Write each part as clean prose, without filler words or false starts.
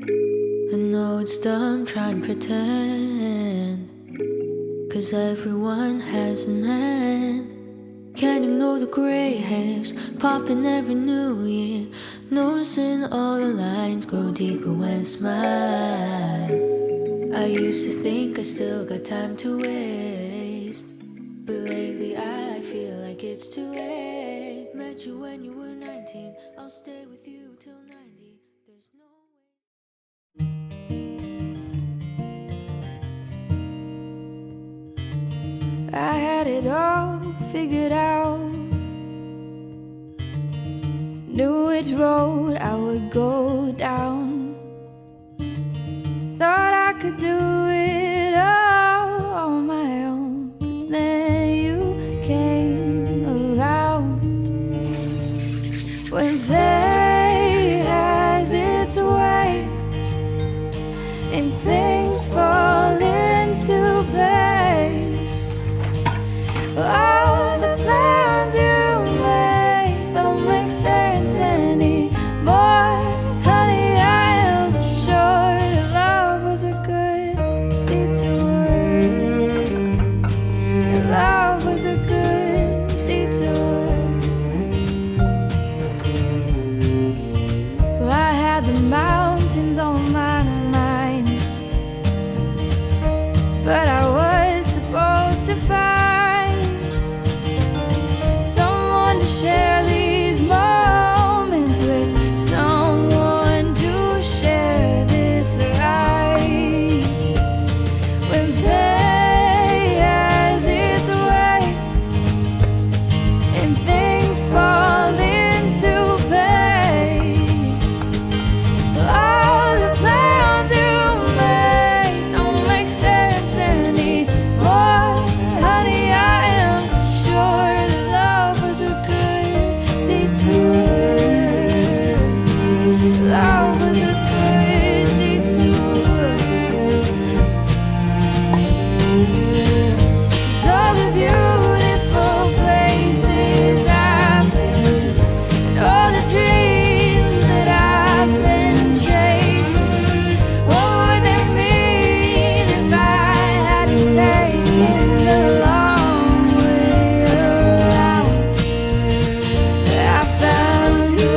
I know it's dumb trying to pretend, 'cause everyone has an end. Can't ignore the gray hairs popping every new year, noticing all the lines grow deeper when I smile. I used to think I still got time to waste, but lately I feel like it's too late. Met you when you were 19, I'll stay with you till 90. There's no way. I had it all figured out, knew which road I would go down, thought I could do it all on my own, but then you came around. When fate has its way and things fall into place, all the plans you made don't make sense anymore. Honey, I am sure that love was a good detour. Love was a good detour. Well, I had the mountains on my mind, but I was supposed to find share these moments with someone to share this ride. When fate has its way and things fall into place, all the plans you made don't make sense anymore. Honey, I am sure that love was a love was a good detour. 'Cause all the beautiful places I've been and all the dreams that I've been chasing, what would they mean if I hadn't taken the long way around? I found you.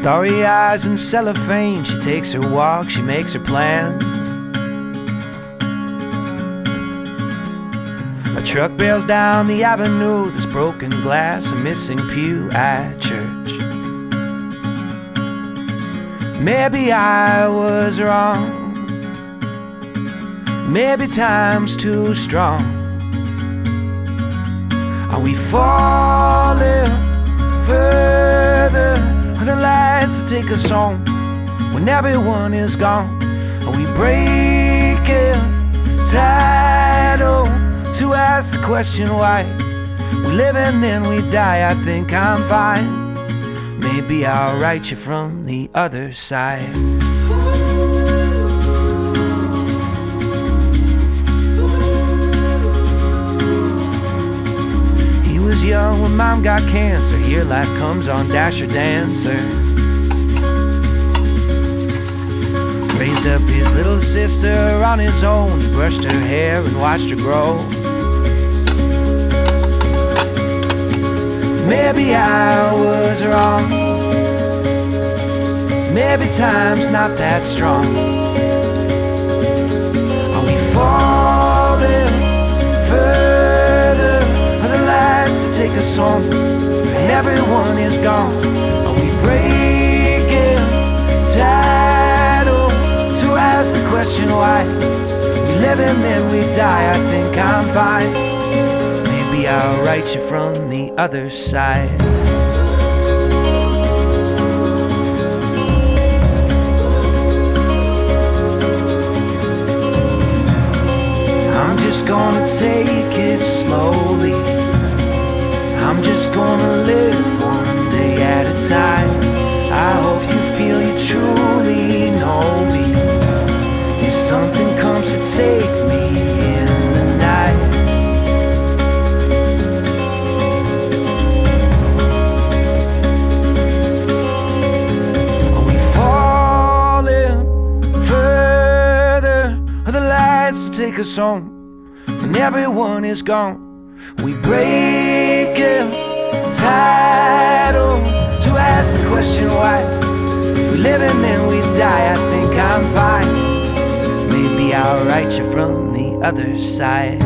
Starry eyes and cellophane, she takes her walk, she makes her plans. A truck bails down the avenue, there's broken glass, a missing pew at church. Maybe I was wrong, maybe time's too strong. Are we falling further? Are the lights that take us home when everyone is gone? Are we breaking title to ask the question why? We live and then we die. I think I'm fine. Maybe I'll write you from the other side. He was young when mom got cancer. Here life comes on Dasher Dancer. Raised up his little sister on his own. He brushed her hair and watched her grow. Maybe I was wrong, maybe time's not that strong. Are we falling further? Are the lights that take us home? Everyone is gone. Are we breaking tidal to ask the question why? We live and then we die. I think I'm fine. Maybe I'll write you from the other side. I'm just gonna take it slowly. I'm just gonna live one day at a time. I hope you feel you truly know me. If something comes to take me in the night, are we falling further? Are the lights to take us home when everyone is gone? We break it tidal to ask the question why. We live and then we die. I think I'm fine. Maybe I'll write you from the other side.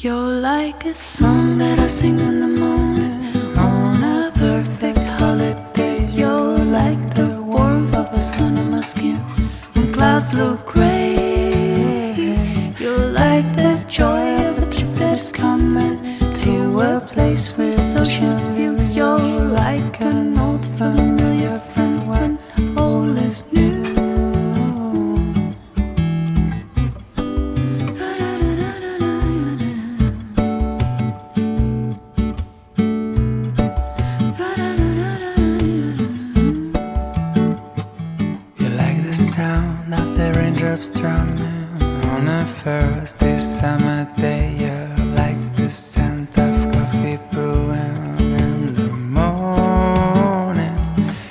You're like a song that I sing in the morning on a perfect holiday. You're like the warmth of the sun on my skin when clouds look gray. You're like the joy of a trip that's coming to a place with ocean view. You're like an old familiar friend when all is new. Strumming on a first summer day. You're like the scent of coffee brewing in the morning.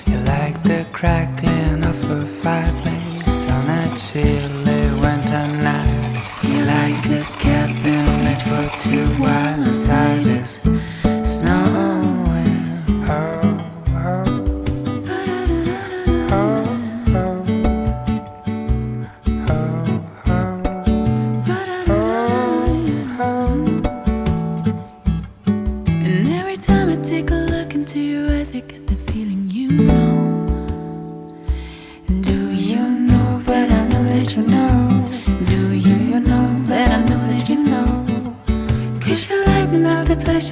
You're like the crackling of a fireplace on a chilly winter night. You're like a cabin lit for two while inside is snowing. Oh, oh, oh.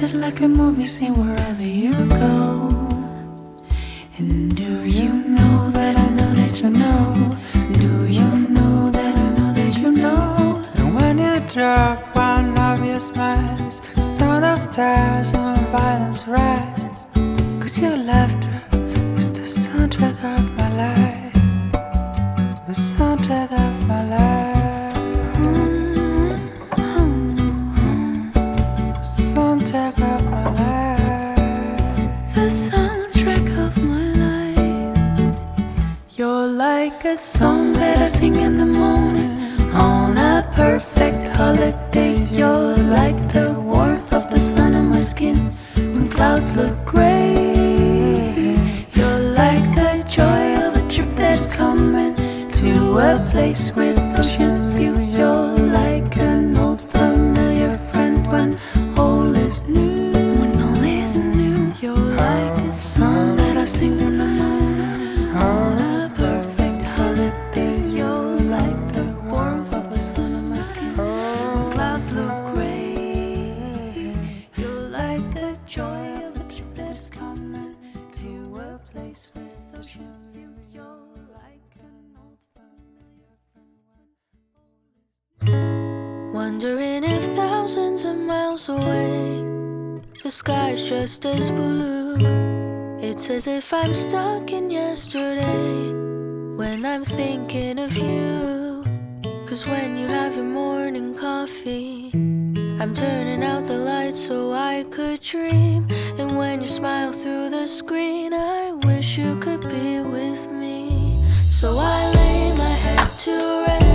Just like a movie scene wherever you go. And do you know that I know that you know? Do you know that I know that you know? And when you drop one of your smiles, the sound of tears and violence rise. 'Cause your laughter is the soundtrack of my life. The soundtrack of my life. Soundtrack of my life. The soundtrack of my life. You're like a song that I sing in the morning on a perfect holiday. You're like the warmth of the sun on my skin when clouds look gray. You're like the joy of a trip that's coming to a place with ocean view. You're like an old familiar friend when all is new. When all is new. You're like a song that I sing in the morning on a perfect holiday. You're like the warmth of the sun on my skin when clouds look gray. You're like the joy of a trip that's coming to a place with ocean view. You're like an old familiar friend. Wondering if thousands of miles away the sky's just as blue. It's as if I'm stuck in yesterday when I'm thinking of you. Cause when you have your morning coffee, I'm turning out the lights so I could dream. And when you smile through the screen, I wish you could be with me. So I lay my head to rest